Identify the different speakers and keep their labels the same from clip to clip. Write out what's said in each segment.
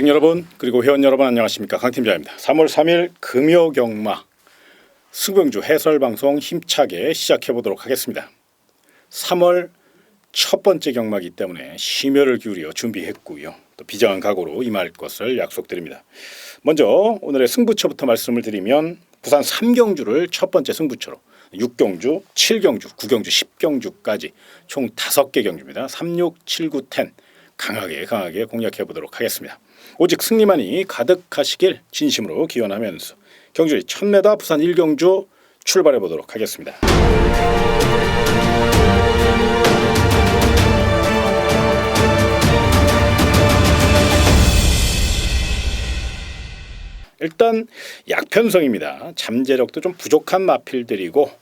Speaker 1: 고객 여러분 그리고 회원 여러분 안녕하십니까, 강팀장입니다. 3월 3일 금요경마 승부경주 해설방송 힘차게 시작해보도록 하겠습니다. 3월 첫 번째 경마이기 때문에 심혈을 기울여 준비했고요. 또 비장한 각오로 임할 것을 약속드립니다. 먼저 오늘의 승부처부터 말씀을 드리면 부산 3경주를 첫 번째 승부처로 6경주, 7경주, 9경주, 10경주까지 총 5개 경주입니다. 3, 6, 7, 9, 10 강하게 공략해보도록 하겠습니다. 오직 승리만이 가득하시길 진심으로 기원하면서 경주의 첫 매다 부산 1경주 출발해보도록 하겠습니다. 일단 약편성입니다. 잠재력도 좀 부족한 마필들이고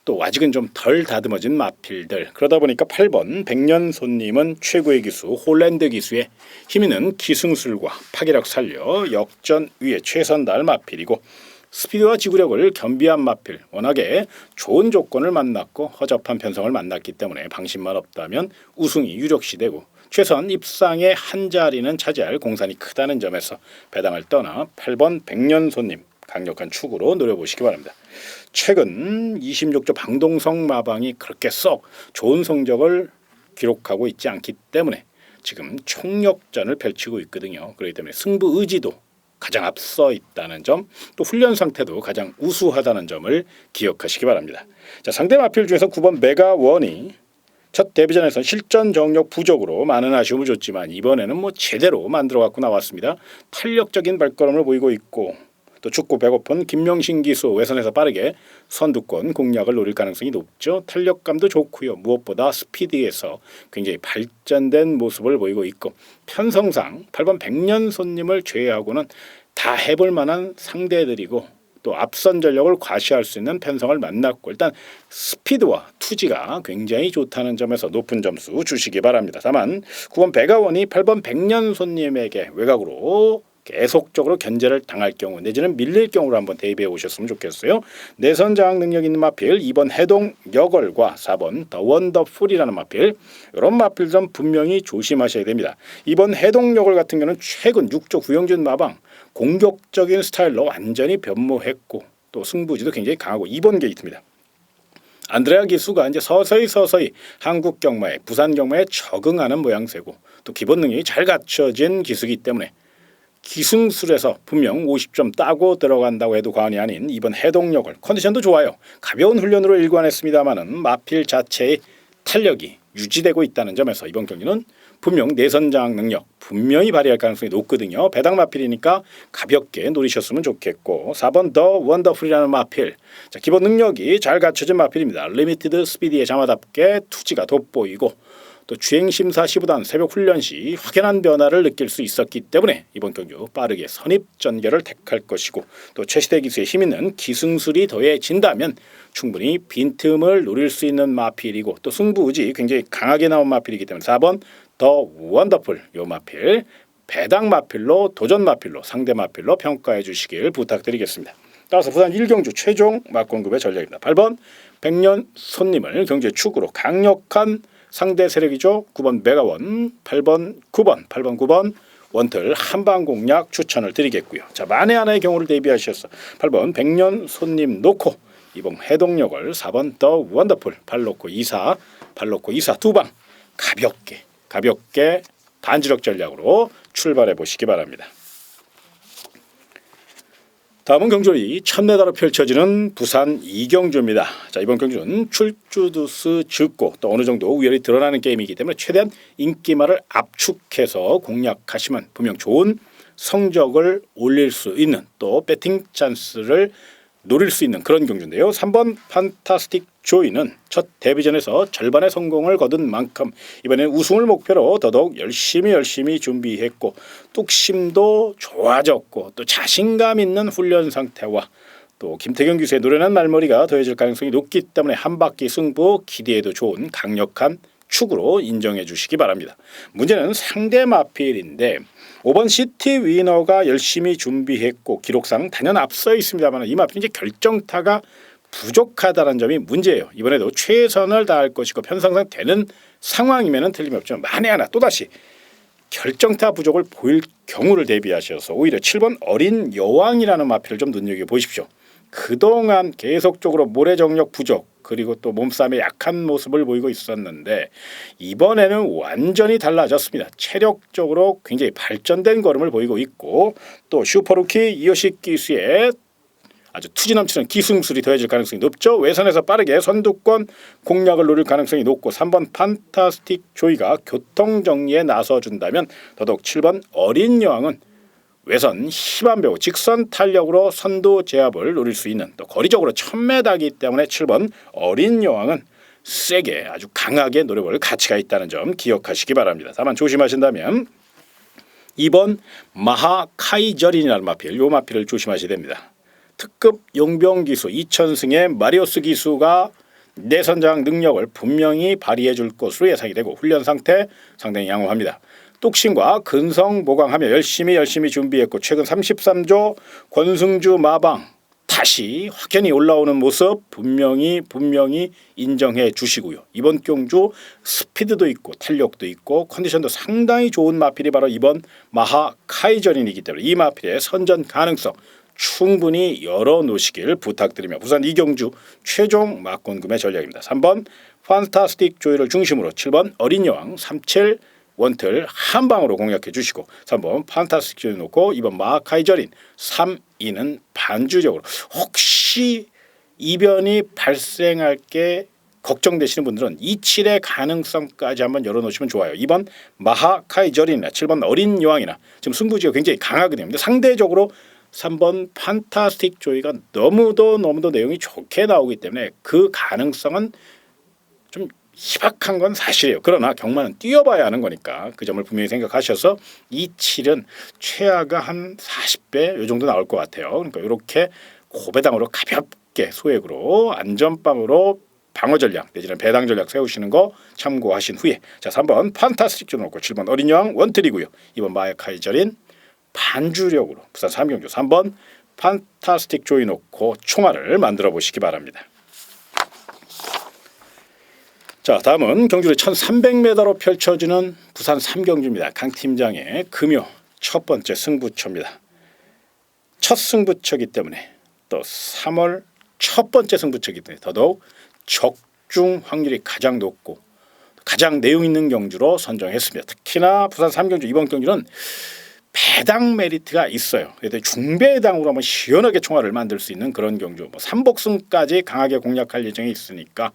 Speaker 1: 또 아직은 좀 덜 다듬어진 마필들, 그러다 보니까 8번 백년손님은 최고의 기수 홀랜드 기수의 힘있는 기승술과 파괴력 살려 역전 위에 최선 다할 마필이고, 스피드와 지구력을 겸비한 마필, 워낙에 좋은 조건을 만났고 허접한 편성을 만났기 때문에 방심만 없다면 우승이 유력시되고 최선 입상의 한 자리는 차지할 공산이 크다는 점에서 배당을 떠나 8번 백년손님 강력한 축으로 노려보시기 바랍니다. 최근 26조 방동성 마방이 그렇게 썩 좋은 성적을 기록하고 있지 않기 때문에 지금 총력전을 펼치고 있거든요. 그렇기 때문에 승부 의지도 가장 앞서 있다는 점, 또 훈련 상태도 가장 우수하다는 점을 기억하시기 바랍니다. 자, 상대 마필 중에서 9번 메가원이 첫 데뷔전에서 실전 정력 부족으로 많은 아쉬움을 줬지만 이번에는 제대로 만들어 갖고 나왔습니다. 탄력적인 발걸음을 보이고 있고, 또 춥고 배고픈 김명신 기수 외선에서 빠르게 선두권 공략을 노릴 가능성이 높죠. 탄력감도 좋고요. 무엇보다 스피드에서 굉장히 발전된 모습을 보이고 있고, 편성상 8번 백년손님을 제외하고는 다 해볼 만한 상대들이고 또 앞선 전력을 과시할 수 있는 편성을 만났고, 일단 스피드와 투지가 굉장히 좋다는 점에서 높은 점수 주시기 바랍니다. 다만 9번 백아원이 8번 백년손님에게 외곽으로 계속적으로 견제를 당할 경우 내지는 밀릴 경우로 한번 대비해 오셨으면 좋겠어요. 내선 장악 능력 있는 마필 2번 해동 여걸과 4번 더 원더풀이라는 마필, 이런 마필들은 분명히 조심하셔야 됩니다. 2번 해동 여걸 같은 경우는 최근 6조 구영준 마방 공격적인 스타일로 완전히 변모했고 또 승부지도 굉장히 강하고 2번 게이트입니다. 안드레아 기수가 이제 서서히 한국 경마에, 부산 경마에 적응하는 모양새고 또 기본 능력이 잘 갖춰진 기수이기 때문에 기승술에서 분명 50점 따고 들어간다고 해도 과언이 아닌 이번 해동력을, 컨디션도 좋아요. 가벼운 훈련으로 일관했습니다마는 마필 자체의 탄력이 유지되고 있다는 점에서 이번 경기는 분명 내선 장악 능력 분명히 발휘할 가능성이 높거든요. 배당 마필이니까 가볍게 노리셨으면 좋겠고, 4번 더 원더풀이라는 마필, 자, 기본 능력이 잘 갖춰진 마필입니다. 리미티드 스피드의 자마답게 투지가 돋보이고 또 주행심사 시보단 새벽 훈련 시 확연한 변화를 느낄 수 있었기 때문에 이번 경주 빠르게 선입전결을 택할 것이고, 또 최시대 기수의 힘있는 기승술이 더해진다면 충분히 빈틈을 노릴 수 있는 마필이고 또 승부의지 굉장히 강하게 나온 마필이기 때문에 4번 더 원더풀, 요 마필 배당 마필로, 도전 마필로, 상대 마필로 평가해 주시길 부탁드리겠습니다. 따라서 부산 1경주 최종 막권급의 전략입니다. 8번 백년손님을 경주의 축으로 강력한 상대 세력이죠. 9번 메가원, 8번 9번 원틀 한방 공략 추천을 드리겠고요. 자, 만에 하나의 경우를 대비하셔서 8번 백년손님 놓고 2번 해동력을, 4번 더 원더풀 발 놓고 2사, 발 놓고 2사 두 방 가볍게 반지력 전략으로 출발해 보시기 바랍니다. 다음은 경주이 첫 매다로 펼쳐지는 부산 2경주입니다. 자, 이번 경주는 출주두수 적고 또 어느 정도 우열이 드러나는 게임이기 때문에 최대한 인기마를 압축해서 공략하시면 분명 좋은 성적을 올릴 수 있는, 또 배팅 찬스를 노릴 수 있는 그런 경주인데요. 3번 판타스틱 조이는 첫 데뷔전에서 절반의 성공을 거둔 만큼 이번에는 우승을 목표로 더더욱 열심히 준비했고 뚝심도 좋아졌고 또 자신감 있는 훈련 상태와 또 김태경 기수의 노련한 말머리가 더해질 가능성이 높기 때문에 한 바퀴 승부 기대해도 좋은 강력한 축으로 인정해 주시기 바랍니다. 문제는 상대 마필인데 5번 시티 위너가 열심히 준비했고 기록상 단연 앞서 있습니다만 이 마필은 이제 결정타가 부족하다는 점이 문제예요. 이번에도 최선을 다할 것이고 편성상 되는 상황이면 틀림없지만 만에 하나 또다시 결정타 부족을 보일 경우를 대비하셔서 오히려 7번 어린 여왕이라는 마필을 좀 눈여겨보십시오. 그동안 계속적으로 모래정력 부족 그리고 또 몸싸움에 약한 모습을 보이고 있었는데 이번에는 완전히 달라졌습니다. 체력적으로 굉장히 발전된 걸음을 보이고 있고 또 슈퍼루키 이요시 기수의 아주 투지 넘치는 기술술이 더해질 가능성이 높죠. 외선에서 빠르게 선두권 공략을 노릴 가능성이 높고 3번 판타스틱 조이가 교통정리에 나서준다면 더더욱 7번 어린 여왕은 외선 힘안 배우 직선 탄력으로 선두 제압을 노릴 수 있는 또 거리적으로 1000m이기 때문에 7번 어린 여왕은 세게 아주 강하게 노려볼 가치가 있다는 점 기억하시기 바랍니다. 다만 조심하신다면 2번 마하카이저린이라는 마필, 요 마필을 조심하셔야 됩니다. 특급 용병 기수 2000승의 마리오스 기수가 내선장 능력을 분명히 발휘해 줄 것으로 예상이 되고 훈련 상태 상당히 양호합니다. 뚝심과 근성 보강하며 열심히 준비했고 최근 33조 권승주 마방 다시 확연히 올라오는 모습 분명히 인정해 주시고요. 이번 경주 스피드도 있고 탄력도 있고 컨디션도 상당히 좋은 마필이 바로 이번 마하카이저린이기 때문에 이 마필의 선전 가능성 충분히 열어놓으시길 부탁드리며 부산 이경주 최종 막권금의 전략입니다. 3번 판타스틱 조이를 중심으로 7번 어린 여왕 37 원틀 한 방으로 공략해 주시고 3번 판타스틱 조이 놓고 2번 마하카이저린 3위는 반주적으로 혹시 이변이 발생할 게 걱정되시는 분들은 27의 가능성까지 한번 열어놓으시면 좋아요. 2번 마하카이저린이나 7번 어린 여왕이나 지금 승부지가 굉장히 강하거든요. 근데 상대적으로 3번 판타스틱 조이가 너무도 내용이 좋게 나오기 때문에 그 가능성은 좀 희박한 건 사실이에요. 그러나 경마는 뛰어봐야 하는 거니까 그 점을 분명히 생각하셔서 27은 최하가 한 40배 이 정도 나올 것 같아요. 그러니까 이렇게 고배당으로 가볍게 소액으로 안전빵으로 방어 전략 내지는 배당 전략 세우시는 거 참고하신 후에 자 3번 판타스틱 조 놓고 7번 어린 여왕 원틀이고요. 2번 마하카이저린 반주력으로 부산 3경주 3번 판타스틱 조이 놓고 총알을 만들어 보시기 바랍니다. 자 다음은 경주의 1300m로 펼쳐지는 부산 3경주입니다. 강 팀장의 금요 첫 번째 승부처입니다. 첫 승부처이기 때문에 또 3월 첫 번째 승부처이기 때문에 더더욱 적중 확률이 가장 높고 가장 내용 있는 경주로 선정했습니다. 특히나 부산 3경주 이번 경주는 배당 메리트가 있어요. 그래서 중배당으로 한번 시원하게 총알을 만들 수 있는 그런 경주 3복승까지 강하게 공략할 예정이 있으니까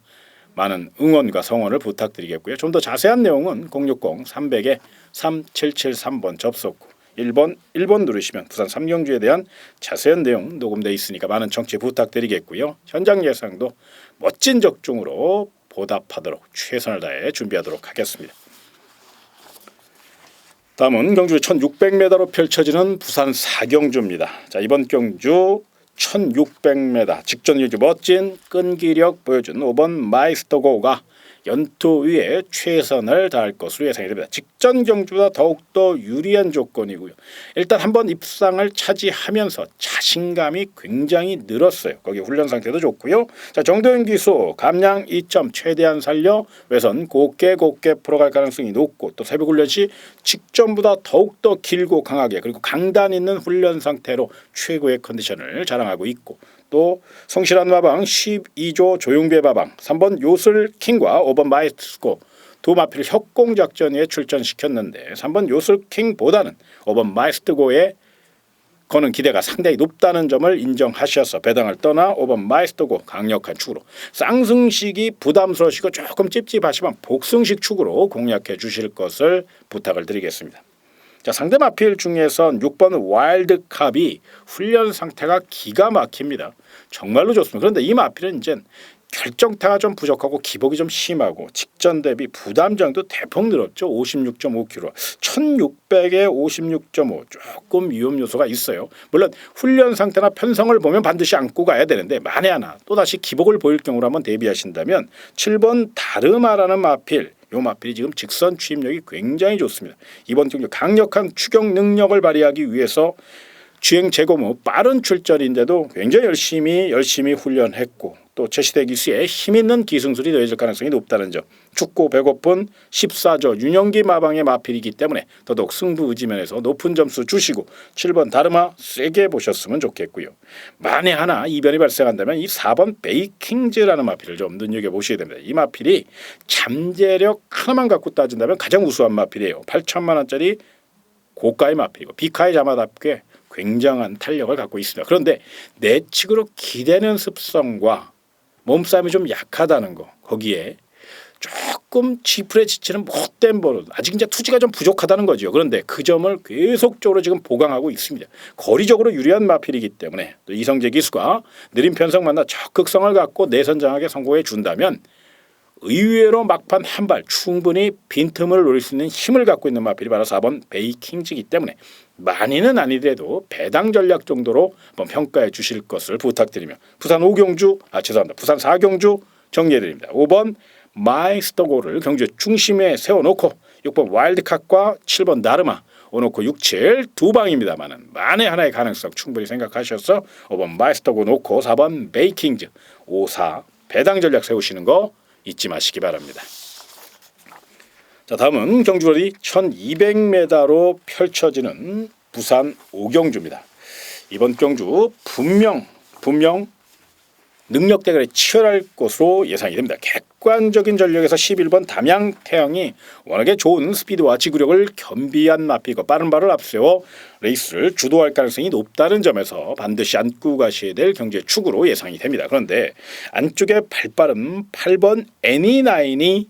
Speaker 1: 많은 응원과 성원을 부탁드리겠고요. 좀 더 자세한 내용은 060-300-3773번 접속 후 1번 누르시면 부산 3경주에 대한 자세한 내용 녹음되어 있으니까 많은 청취 부탁드리겠고요. 현장 예상도 멋진 적중으로 보답하도록 최선을 다해 준비하도록 하겠습니다. 다음은 경주 1600m로 펼쳐지는 부산 4경주입니다. 자 이번 경주 1600m 직전 경주 멋진 끈기력 보여준 5번 마이스터고가 연투 위에 최선을 다할 것으로 예상이 됩니다. 직전 경주보다 더욱더 유리한 조건이고요. 일단 한번 입상을 차지하면서 자신감이 굉장히 늘었어요. 거기 훈련 상태도 좋고요. 자 정도현 기수 감량 2점 최대한 살려 외선 곱게 풀어갈 가능성이 높고 또 새벽 훈련 시 직전보다 더욱더 길고 강하게 그리고 강단 있는 훈련 상태로 최고의 컨디션을 자랑하고 있고 또 성실한 마방 12조 조용배 마방 3번 요슬킹과 5번 마이스코 두 마필을 협공작전에 출전시켰는데 3번 요슬킹보다는 5번 마이스트고에 거는 기대가 상당히 높다는 점을 인정하셔서 배당을 떠나 5번 마이스터고 강력한 축으로 쌍승식이 부담스러우시고 조금 찝찝하시면 복승식 축으로 공략해 주실 것을 부탁을 드리겠습니다. 자 상대 마필 중에선 6번 와일드캅이 훈련 상태가 기가 막힙니다. 정말로 좋습니다. 그런데 이 마필은 이제 결정타가 좀 부족하고 기복이 좀 심하고 직전 대비 부담장도 대폭 늘었죠. 56.5kg 1600에 56.5 조금 위험 요소가 있어요. 물론 훈련 상태나 편성을 보면 반드시 안고 가야 되는데 만에 하나 또다시 기복을 보일 경우로 한번 대비하신다면 7번 다르마라는 마필 요 마필이 지금 직선 취입력이 굉장히 좋습니다. 이번 경기 강력한 추격 능력을 발휘하기 위해서 주행 재검 후 빠른 출전인데도 굉장히 열심히 훈련했고 또 최시대 기수에 힘있는 기승술이 더해질 가능성이 높다는 점. 춥고 배고픈 14조 윤영기 마방의 마필이기 때문에 더더욱 승부 의지면에서 높은 점수 주시고 7번 다르마 세게 보셨으면 좋겠고요. 만에 하나 이변이 발생한다면 이 4번 베이킹즈라는 마필을 좀 눈여겨보셔야 됩니다. 이 마필이 잠재력 하나만 갖고 따진다면 가장 우수한 마필이에요. 8천만 원짜리 고가의 마필이고 비카의 자마답게 굉장한 탄력을 갖고 있습니다. 그런데 내측으로 기대는 습성과 몸싸움이 좀 약하다는 거, 거기에 조금 지풀에 지치는 못된 버릇, 아직 이제 투지가 좀 부족하다는 거죠. 그런데 그 점을 계속적으로 지금 보강하고 있습니다. 거리적으로 유리한 마필이기 때문에 또 이성재 기수가 느린 편성 만나 적극성을 갖고 내선 장악에 성공해 준다면 의외로 막판 한 발 충분히 빈틈을 노릴 수 있는 힘을 갖고 있는 마필이 바로 4번 베이킹즈이기 때문에 많이는 아니더라도 배당 전략 정도로 한번 평가해 주실 것을 부탁드리며 부산 4경주 정리해드립니다. 5번 마이스터고를 경주 중심에 세워놓고 6번 와일드캅과 7번 나르마 오놓고 6, 7 두 방입니다만은 만에 하나의 가능성 충분히 생각하셔서 5번 마이스터고 놓고 4번 베이킹즈 5, 4 배당 전략 세우시는 거 잊지 마시기 바랍니다. 자, 다음은 경주거리 1200m로 펼쳐지는 부산 5경주입니다. 이번 경주 분명 능력 대결이 치열할 것으로 예상이 됩니다. 객관적인 전력에서 11번 담양태양이 워낙에 좋은 스피드와 지구력을 겸비한 마필과 빠른 발을 앞세워 레이스를 주도할 가능성이 높다는 점에서 반드시 안고 가셔야 될 경주의 축으로 예상이 됩니다. 그런데 안쪽에 발빠른 8번 애니나인이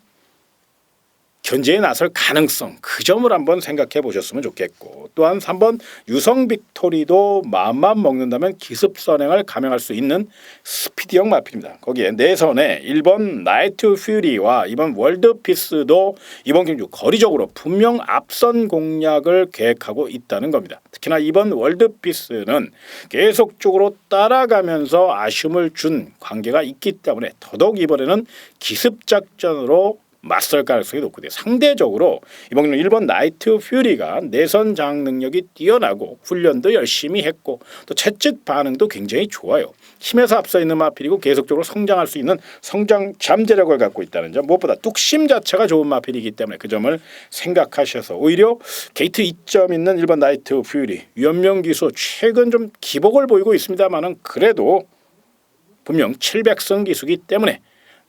Speaker 1: 견제에 나설 가능성 그 점을 한번 생각해 보셨으면 좋겠고 또한 3번 유성 빅토리도 마음만 먹는다면 기습 선행을 감행할 수 있는 스피디형 마필입니다. 거기에 내선에 1번 나이트 퓨리와 2번 월드피스도 이번 경주 거리적으로 분명 앞선 공략을 계획하고 있다는 겁니다. 특히나 2번 월드피스는 계속적으로 따라가면서 아쉬움을 준 관계가 있기 때문에 더더욱 이번에는 기습작전으로 맞설 가능성이 높거든요. 상대적으로 이번 경우 1번 나이트 퓨리가 내선 장악 능력이 뛰어나고 훈련도 열심히 했고 또 채찍 반응도 굉장히 좋아요. 힘에서 앞서 있는 마필이고 계속적으로 성장할 수 있는 성장 잠재력을 갖고 있다는 점 무엇보다 뚝심 자체가 좋은 마필이기 때문에 그 점을 생각하셔서 오히려 게이트 2점 있는 1번 나이트 퓨리 유연명 기수 최근 좀 기복을 보이고 있습니다만은 그래도 분명 700성 기수기 때문에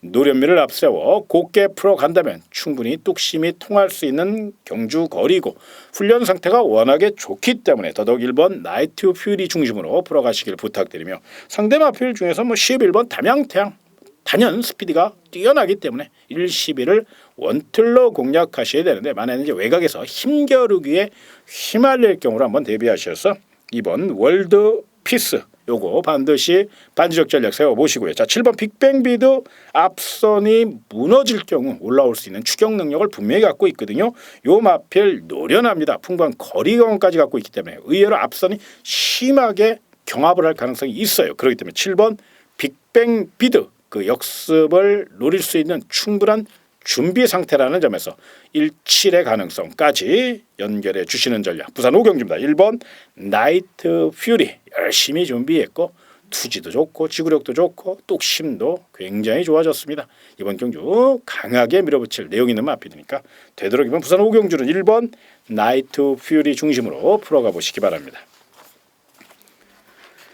Speaker 1: 노련미를 앞세워 곱게 풀어간다면 충분히 뚝심이 통할 수 있는 경주 거리고 훈련 상태가 워낙에 좋기 때문에 더더욱 1번 나이트 퓨리 중심으로 풀어가시길 부탁드리며 상대 마필 중에서 11번 담양태양 단연 스피드가 뛰어나기 때문에 1, 12를 원틀로 공략하셔야 되는데 만약에 이제 외곽에서 힘겨루기에 휘말릴 경우로 한번 대비하셔서 2번 월드 피스 요거 반드시 반지적 전략 세워보시고요. 자, 7번 빅뱅비드 앞선이 무너질 경우 올라올 수 있는 추격 능력을 분명히 갖고 있거든요. 요 마필 노련합니다. 풍부한 거리감까지 갖고 있기 때문에 의외로 앞선이 심하게 경합을 할 가능성이 있어요. 그렇기 때문에 7번 빅뱅비드 그 역습을 노릴 수 있는 충분한 준비 상태라는 점에서 17의 가능성까지 연결해 주시는 전략. 부산 5경주입니다. 1번 나이트 퓨리 열심히 준비했고 투지도 좋고 지구력도 좋고 뚝심도 굉장히 좋아졌습니다. 이번 경주 강하게 밀어붙일 내용 있는 마필이니까 되도록 이번 부산 5경주는 1번 나이트 퓨리 중심으로 풀어가 보시기 바랍니다.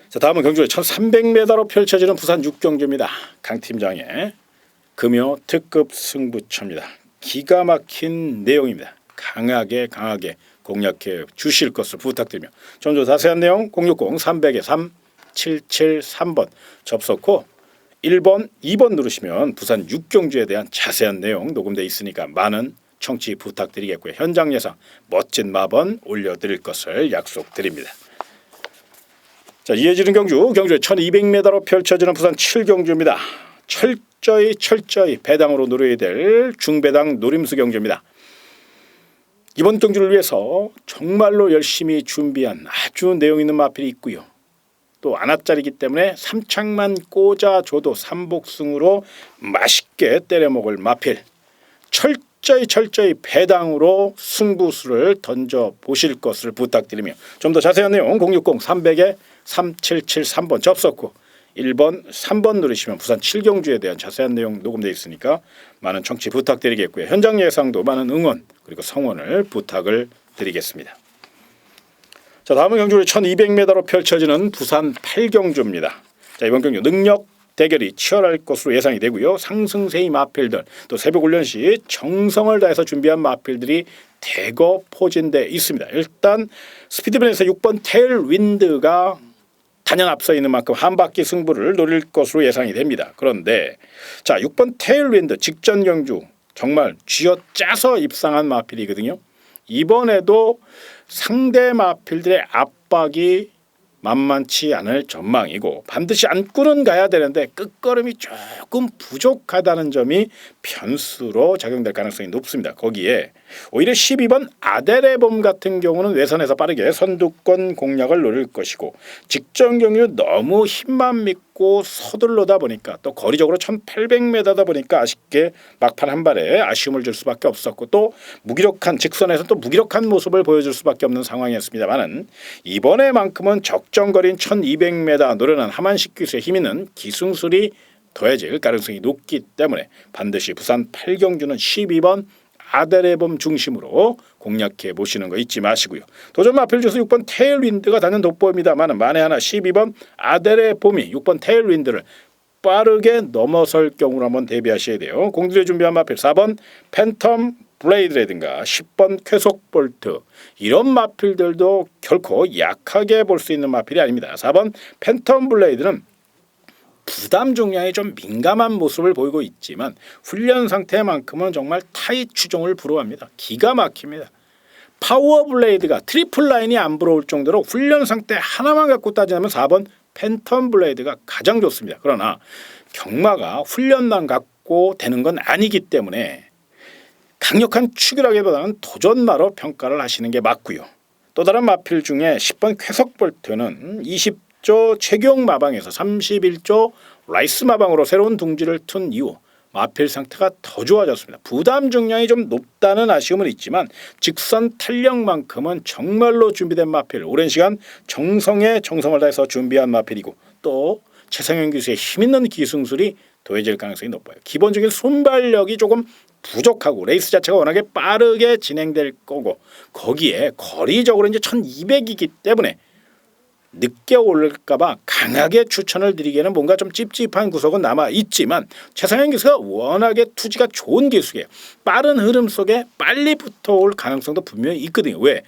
Speaker 1: 자, 다음은 경주의 1300m로 펼쳐지는 부산 6경주입니다. 강 팀장의 금요 특급 승부처입니다. 기가 막힌 내용입니다. 강하게 공략해 주실 것을 부탁드리며 좀 더 자세한 내용 060-300-3-773번 접속 후 1번, 2번 누르시면 부산 6경주에 대한 자세한 내용 녹음되어 있으니까 많은 청취 부탁드리겠고요. 현장 예상 멋진 마번 올려드릴 것을 약속드립니다. 자, 이어지는 경주의 1200m로 펼쳐지는 부산 7경주입니다. 철저히 배당으로 노려야 될 중배당 노림수 경주입니다. 이번 경주를 위해서 정말로 열심히 준비한 아주 내용 있는 마필이 있고요. 또 안압짜리기 때문에 3창만 꽂아줘도 삼복승으로 맛있게 때려먹을 마필. 철저히 배당으로 승부수를 던져보실 것을 부탁드리며 좀 더 자세한 내용 060-300-3773번 접속 후 1번, 3번 누르시면 부산 7경주에 대한 자세한 내용 녹음되어 있으니까 많은 청취 부탁드리겠고요. 현장 예상도 많은 응원 그리고 성원을 부탁을 드리겠습니다. 자, 다음은 경주를 1200m로 펼쳐지는 부산 8경주입니다. 자, 이번 경주 능력 대결이 치열할 것으로 예상이 되고요. 상승세의 마필들 또 새벽 훈련 시 정성을 다해서 준비한 마필들이 대거 포진돼 있습니다. 일단 스피드밴에서 6번 테일윈드가 단연 앞서 있는 만큼 한 바퀴 승부를 노릴 것으로 예상이 됩니다. 그런데 자 6번 테일윈드 직전 경주 정말 쥐어짜서 입상한 마필이거든요. 이번에도 상대 마필들의 압박이 만만치 않을 전망이고 반드시 안고는 가야 되는데 끝걸음이 조금 부족하다는 점이 변수로 작용될 가능성이 높습니다. 거기에 오히려 12번 아데레봄 같은 경우는 외선에서 빠르게 선두권 공략을 노릴 것이고 직전 경유 너무 힘만 믿고 서둘러다 보니까 또 거리적으로 1800m다 보니까 아쉽게 막판 한 발에 아쉬움을 줄 수밖에 없었고 또 무기력한 직선에서 또 무기력한 모습을 보여줄 수밖에 없는 상황이었습니다만은 이번에만큼은 적정거리인 1200m 노련한 하만식 기수의 힘 있는 기승술이 더해질 가능성이 높기 때문에 반드시 부산 8경주는 12번 아데레봄 중심으로 공략해 보시는 거 잊지 마시고요. 도전 마필 주수 6번 테일윈드가 단연 돋보입니다만 만에 하나 12번 아데레봄이 6번 테일윈드를 빠르게 넘어설 경우로 한번 대비하셔야 돼요. 공들여 준비한 마필 4번 팬텀 블레이드라든가 10번 쾌속볼트 이런 마필들도 결코 약하게 볼 수 있는 마필이 아닙니다. 4번 팬텀 블레이드는 부담 중량에 좀 민감한 모습을 보이고 있지만 훈련 상태만큼은 정말 타잇 추종을 불허합니다. 기가 막힙니다. 파워 블레이드가 트리플 라인이 안 부러울 정도로 훈련 상태 하나만 갖고 따지면 4번 팬텀 블레이드가 가장 좋습니다. 그러나 경마가 훈련만 갖고 되는 건 아니기 때문에 강력한 추격이라기보다는 도전마로 평가를 하시는 게 맞고요. 또 다른 마필 중에 10번 쾌속볼트는 20조 최경 마방에서 31조 라이스 마방으로 새로운 둥지를 튼 이후 마필 상태가 더 좋아졌습니다. 부담 중량이 좀 높다는 아쉬움은 있지만 직선 탄력만큼은 정말로 준비된 마필, 오랜 시간 정성을 다해서 준비한 마필이고 또 최상현 기수의 힘있는 기승술이 더해질 가능성이 높아요. 기본적인 순발력이 조금 부족하고 레이스 자체가 워낙에 빠르게 진행될 거고 거기에 거리적으로 이제 1200이기 때문에 늦게 올릴까봐 강하게 추천을 드리기에는 뭔가 좀 찝찝한 구석은 남아 있지만 최상현 기수가 워낙에 투지가 좋은 기수예요. 빠른 흐름 속에 빨리 붙어올 가능성도 분명히 있거든요. 왜?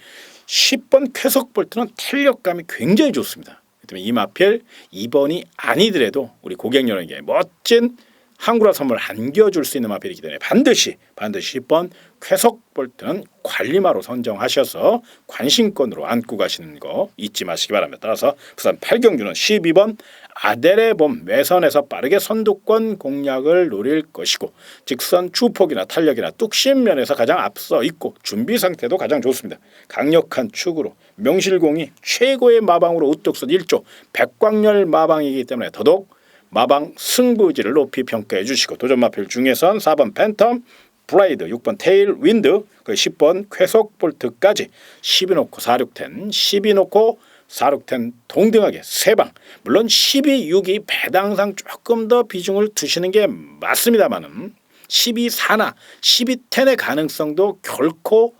Speaker 1: 10번 쾌속볼트는 탄력감이 굉장히 좋습니다. 그렇기 때문에 이 마필 2번이 아니더라도 우리 고객 여러분에게 멋진 항구라 선물 안겨줄 수 있는 마필이기 때문에 반드시 10번 쾌속볼트는 관리마로 선정하셔서 관심권으로 안고 가시는 거 잊지 마시기 바랍니다. 따라서 부산 8경주는 12번 아데레봄 외선에서 빠르게 선두권 공략을 노릴 것이고 직선 주폭이나 탄력이나 뚝심 면에서 가장 앞서 있고 준비 상태도 가장 좋습니다. 강력한 축으로 명실공히 최고의 마방으로 우뚝 선 1조 백광열 마방이기 때문에 더더욱 마방 승부지를 높이 평가해 주시고 도전 마필 중에선 4번 팬텀 블레이드, 6번 테일 윈드, 10번 쾌속볼트까지 12 놓고 4610, 12 놓고 4610 동등하게 3방. 물론 12, 6이 배당상 조금 더 비중을 두시는 게 맞습니다만은 12, 4나 12, 10의 가능성도 결코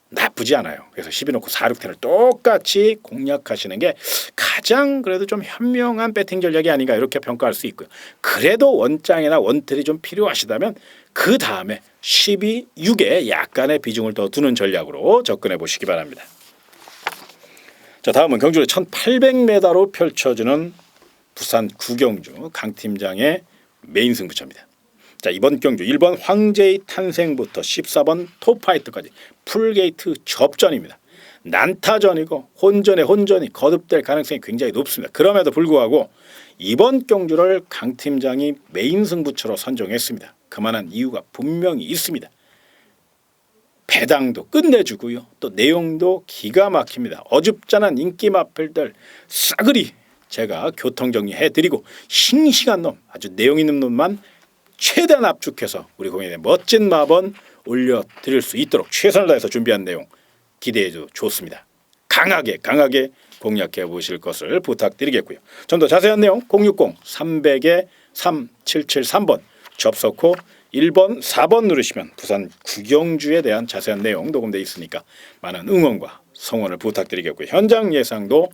Speaker 1: 나쁘지 않아요. 그래서 12 놓고 4610을 똑같이 공략하시는 게 가장 그래도 좀 현명한 배팅 전략이 아닌가 이렇게 평가할 수 있고요. 그래도 원장이나 원틀이 좀 필요하시다면 그 다음에 12, 6에 약간의 비중을 더 두는 전략으로 접근해 보시기 바랍니다. 자, 다음은 경주의 1800m로 펼쳐지는 부산 구경주 강 팀장의 메인 승부처입니다. 자, 이번 경주 1번 황제의 탄생부터 14번 톱파이트까지 풀게이트 접전입니다. 난타전이고 혼전이 거듭될 가능성이 굉장히 높습니다. 그럼에도 불구하고 이번 경주를 강 팀장이 메인 승부처로 선정했습니다. 그만한 이유가 분명히 있습니다. 배당도 끝내주고요. 또 내용도 기가 막힙니다. 어줍잖은 인기 마필들 싸그리 제가 교통정리해드리고 싱싱한 놈 아주 내용 있는 놈만 최대한 압축해서 우리 고객의 멋진 마번 올려드릴 수 있도록 최선을 다해서 준비한 내용 기대해도 좋습니다. 강하게 공략해 보실 것을 부탁드리겠고요. 좀 더 자세한 내용 060-300-3773번 접속 후 1번, 4번 누르시면 부산 구경주에 대한 자세한 내용 녹음되어 있으니까 많은 응원과 성원을 부탁드리겠고요. 현장 예상도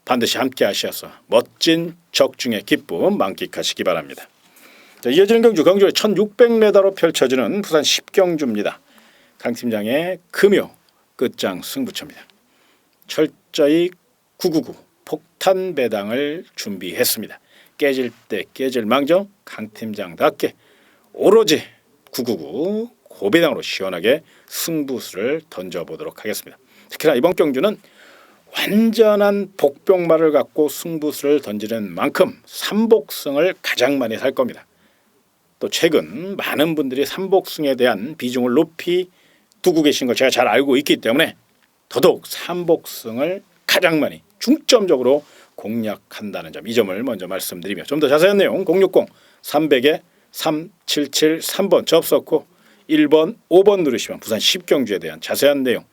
Speaker 1: 반드시 함께 하셔서 멋진 적중의 기쁨 만끽하시기 바랍니다. 자, 이어지는 경주, 경주의 1600m로 펼쳐지는 부산 10경주입니다. 강 팀장의 금요 끝장 승부처입니다. 철저히 999 폭탄 배당을 준비했습니다. 깨질 때 깨질 망정 강 팀장답게 오로지 999 고배당으로 시원하게 승부수를 던져보도록 하겠습니다. 특히나 이번 경주는 완전한 복병말을 갖고 승부수를 던지는 만큼 삼복승을 가장 많이 살 겁니다. 또 최근 많은 분들이 삼복승에 대한 비중을 높이 두고 계신 걸 제가 잘 알고 있기 때문에 더더욱 삼복승을 가장 많이 중점적으로 공략한다는 점, 이 점을 먼저 말씀드리며 좀 더 자세한 내용 060-300-3773번 접속 후 1번, 5번 누르시면 부산 10경주에 대한 자세한 내용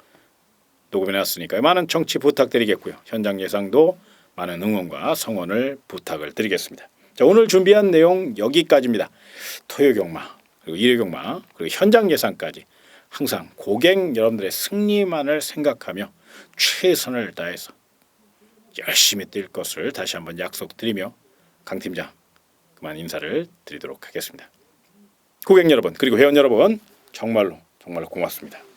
Speaker 1: 녹음해놨으니까요. 많은 청취 부탁드리겠고요. 현장 예상도 많은 응원과 성원을 부탁을 드리겠습니다. 자, 오늘 준비한 내용 여기까지입니다. 토요 경마 그리고 일요 경마 그리고 현장 예상까지 항상 고객 여러분들의 승리만을 생각하며 최선을 다해서 열심히 뛸 것을 다시 한번 약속드리며 강 팀장 그만 인사를 드리도록 하겠습니다. 고객 여러분 그리고 회원 여러분 정말로 고맙습니다.